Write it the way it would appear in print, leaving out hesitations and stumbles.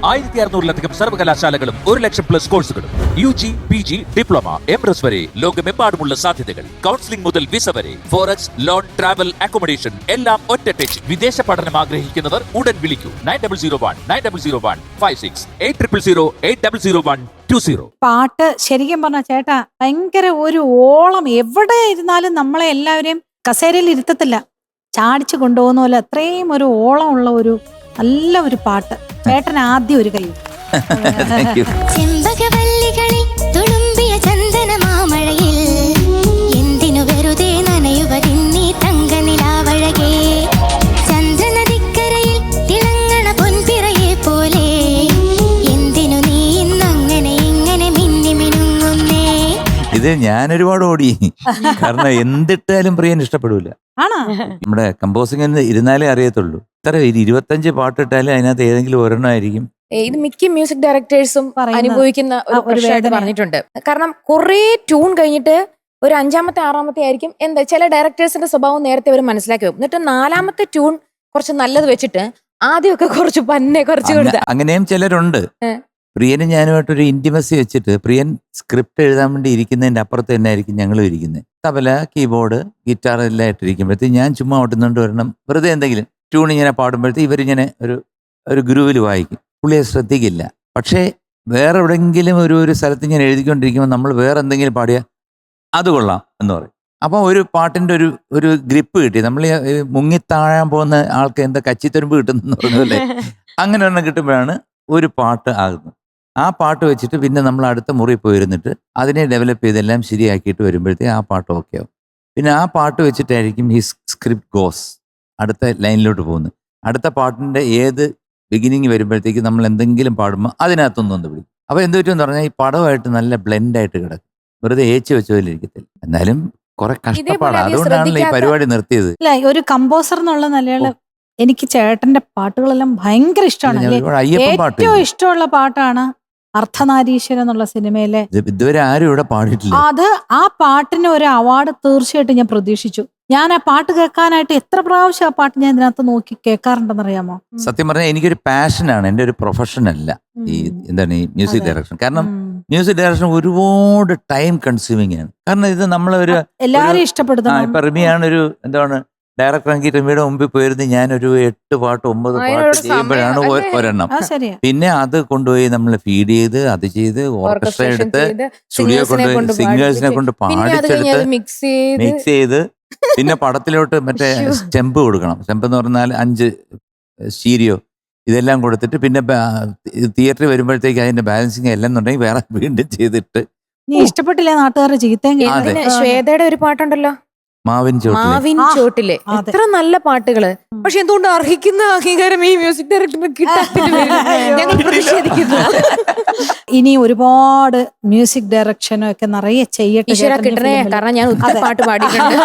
1600-ലധികം സർവകലാശാലകളും 1,00,000+ കോഴ്സുകളും UG, PG, diploma, MS വരെ ലോകമെമ്പാടുമുള്ള സാധ്യതകൾ. കൗൺസിലിംഗ് മുതൽ വിസ വരെ, ഫോറക്സ്, ലോൺ, ട്രാവൽ, അക്കോമഡേഷൻ എല്ലാം ഒറ്റ ടച്ച്. വിദേശ പഠനം ആഗ്രഹിക്കുന്നവർ ഉടൻ വിളിക്കൂ 9001 800 800120. പാട്ട് ശരിക്കും പറഞ്ഞ ചേട്ടാ ഭയങ്കര ഒരു ഓളം. എവിടെ ഇരുന്നാലും നമ്മളെ എല്ലാവരെയും കസേരയിൽ ഇരുത്തത്തില്ല, ചാടിച്ചു കൊണ്ടുപോകുന്ന പോലെ അത്രയും ഒരു ഓളം ഉള്ള ഒരു നല്ല ഒരു പാട്ട്. ചേട്ടൻ ആദ്യം ഒരു കൈ. ചെമ്പകവല്ലികളിൽ തുളുമ്പിയ ചന്ദനമാമഴയിൽ എന്തിനു വെറുതെ നനയുവതിന്നീ തങ്കനിലാവഴകേ. ചന്ദ്രനദിക്കരയിൽ തിളങ്ങണ പൊൻപിറയെ പോലെ എന്തിനു നീ ഇന്നങ്ങനെ ഇങ്ങനെ മിന്നി മിനുങ്ങുന്നേ. ഇത് ഞാൻ ഒരുപാട് ഓടി, കാരണം എന്തിട്ടാലും പ്രിയൻ ഇഷ്ടപ്പെടൂല. ആണോ? നമ്മുടെ കമ്പോസിംഗ് ഇരുന്നാലേ അറിയത്തുള്ളൂ. ഇത്ര 25 പാട്ടിട്ടാലും അതിനകത്ത് ഏതെങ്കിലും ഒരെണ്ണമായിരിക്കും. ഇത് മിക്ക മ്യൂസിക് ഡയറക്ടേഴ്സും അനുഭവിക്കുന്ന ഒരു പ്രശ്നമായിട്ട് പറഞ്ഞിട്ടുണ്ട്. കാരണം കുറെ ട്യൂൺ കഴിഞ്ഞിട്ട് ഒരു 5ാമത്തെ 6ാമത്തെ ആയിരിക്കും എന്താ ചില ഡയറക്ടേഴ്സിന്റെ സ്വഭാവം നേരത്തെ അവർ മനസ്സിലാക്കി വെക്കും. എന്നിട്ട് 4ാമത്തെ ട്യൂൺ കുറച്ച് നല്ലത് വെച്ചിട്ട് ആദ്യമൊക്കെ കുറച്ച് കുറച്ച് കൊടുത്ത അങ്ങനെയും ചിലരുണ്ട്. പ്രിയനും ഞാനുമായിട്ടൊരു ഇന്റിമസി വെച്ചിട്ട് പ്രിയൻ സ്ക്രിപ്റ്റ് എഴുതാൻ വേണ്ടി ഇരിക്കുന്നതിന്റെ അപ്പുറത്ത് തന്നെ ആയിരിക്കും ഞങ്ങളും ഇരിക്കുന്നത്. തബല, കീബോർഡ്, ഗിറ്റാർ എല്ലാം ഇട്ടിരിക്കുമ്പോഴത്തേക്ക് ഞാൻ ചുമ്മാ ഓട്ടുന്നുണ്ട് വരണം വെറുതെ എന്തെങ്കിലും ട്യൂൺ ഇങ്ങനെ പാടുമ്പോഴത്തേക്ക് ഇവരിങ്ങനെ ഒരു ഗ്രൂവിൽ വായിക്കും. പുള്ളിയെ ശ്രദ്ധിക്കില്ല. പക്ഷേ വേറെ എവിടെയെങ്കിലും ഒരു സ്ഥലത്ത് ഇങ്ങനെ എഴുതിക്കൊണ്ടിരിക്കുമ്പോൾ നമ്മൾ വേറെ എന്തെങ്കിലും പാടിയാൽ അത് കൊള്ളാം എന്ന് പറയും. അപ്പം ഒരു പാട്ടിൻ്റെ ഒരു ഗ്രിപ്പ് കിട്ടി. നമ്മൾ മുങ്ങിത്താഴാൻ പോകുന്ന ആൾക്ക് എന്താ കച്ചിത്തരുമ്പ് കിട്ടുന്നെന്ന് പറഞ്ഞല്ലേ, അങ്ങനെ ഒരെണ്ണം കിട്ടുമ്പോഴാണ് ഒരു പാട്ട് ആകുന്നത്. ആ പാട്ട് വെച്ചിട്ട് പിന്നെ നമ്മൾ അടുത്ത മുറി പോയിരുന്നിട്ട് അതിനെ ഡെവലപ്പ് ചെയ്തെല്ലാം ശരിയാക്കിയിട്ട് വരുമ്പോഴത്തേക്ക് ആ പാട്ട് ഓക്കെ ആവും. പിന്നെ ആ പാട്ട് വെച്ചിട്ടായിരിക്കും ഈ സ്ക്രിപ്റ്റ് ഗോസ് അടുത്ത ലൈനിലോട്ട് പോകുന്നത്. അടുത്ത പാട്ടിൻ്റെ ഏത് ബിഗിനിങ് വരുമ്പോഴത്തേക്ക് നമ്മൾ എന്തെങ്കിലും പാടുമ്പോൾ അതിനകത്തൊന്നും വിളിക്കും. അപ്പോൾ എന്ത് പറ്റുമെന്ന് പറഞ്ഞാൽ ഈ പടമായിട്ട് നല്ല ബ്ലെൻഡായിട്ട് കിടക്കും. വെറുതെ ഏച്ച് വെച്ചതിലിരിക്കത്തില്ല. എന്നാലും കുറെ കഷ്ടപ്പാടാണ്. അതുകൊണ്ടാണല്ലോ ഈ പരിപാടി നിർത്തിയത്. അല്ല, ഒരു കമ്പോസർ എന്നുള്ള നിലയിൽ എനിക്ക് ചേട്ടന്റെ പാട്ടുകളെല്ലാം ഭയങ്കര ഇഷ്ടമാണ്. ഏറ്റവും ഇഷ്ടമുള്ള പാട്ടാണ് അർദ്ധനാരീശ്വരൻ എന്നുള്ള സിനിമയിലെ. ഇതുവരെ ആരും ഇവിടെ പാടിയിട്ടില്ല. അത് ആ പാട്ടിന് ഒരു അവാർഡ് തീർച്ചയായിട്ടും ഞാൻ പ്രതീക്ഷിച്ചു. ഞാൻ ആ പാട്ട് കേൾക്കാനായിട്ട് എത്ര പ്രാവശ്യം ആ പാട്ട് ഞാൻ ഇതിനകത്ത് നോക്കി കേൾക്കാറുണ്ടെന്ന് അറിയാമോ? സത്യം പറഞ്ഞാൽ എനിക്കൊരു പാഷനാണ്, എൻ്റെ ഒരു പ്രൊഫഷൻ അല്ല ഈ എന്താണ് ഈ മ്യൂസിക് ഡയറക്ഷൻ. കാരണം മ്യൂസിക് ഡയറക്ഷൻ ഒരുപാട് ടൈം കൺസ്യൂമിങ് ആണ്. കാരണം ഇത് നമ്മളൊരു എല്ലാവരും ഇഷ്ടപ്പെടുന്നു. ഇപ്പൊ റിമിയാണ് ഒരു എന്താണ് ഡയറക്ടർ ആണെങ്കിൽ റിമിയുടെ മുമ്പിൽ പോയിരുന്ന് ഞാനൊരു 8 പാട്ട് 9 പാട്ട് ചെയ്യുമ്പോഴാണ് ഒരെണ്ണം. പിന്നെ അത് കൊണ്ടുപോയി നമ്മൾ ഫീഡ് ചെയ്ത് അത് ചെയ്ത് ഓർക്കസ്ട്ര എടുത്ത് സ്റ്റുഡിയോ കൊണ്ടുപോയി സിംഗേഴ്സിനെ കൊണ്ട് പാടിച്ചെടുത്ത് മിക്സ് ചെയ്ത് പിന്നെ പടത്തിലോട്ട് മറ്റേ സ്റ്റെമ്പ് കൊടുക്കണം. സ്റ്റെമ്പ് എന്ന് പറഞ്ഞാൽ 5 സ്റ്റീരിയോ ഇതെല്ലാം കൊടുത്തിട്ട് പിന്നെ തിയേറ്ററിൽ വരുമ്പോഴത്തേക്ക് അതിന്റെ ബാലൻസിങ് എല്ലാം എന്നുണ്ടെങ്കിൽ വേറെ വീണ്ടും ചെയ്തിട്ട്. നീ ഇഷ്ടപ്പെട്ടില്ല നാട്ടുകാരുടെ ചീത്തയും? ശ്വേതയുടെ ഒരു പാട്ടുണ്ടല്ലോ മാവിൻ ചോട്ടിലെ, എത്ര നല്ല പാട്ടുകള്. പക്ഷെ എന്തുകൊണ്ട് അർഹിക്കുന്ന അംഗീകാരം ഈ മ്യൂസിക് ഡയറക്ടറിന് കിട്ടാത്തില്ല? ഞങ്ങൾ പ്രതിഷേധിക്കുന്നു. ഇനി ഒരുപാട് മ്യൂസിക് ഡയറക്ഷനും ഒക്കെ നിറയെ ചെയ്യട്ടെ. കിട്ടണേ, കാരണം ഞാൻ പാട്ട് പാടിയിട്ടുണ്ട്.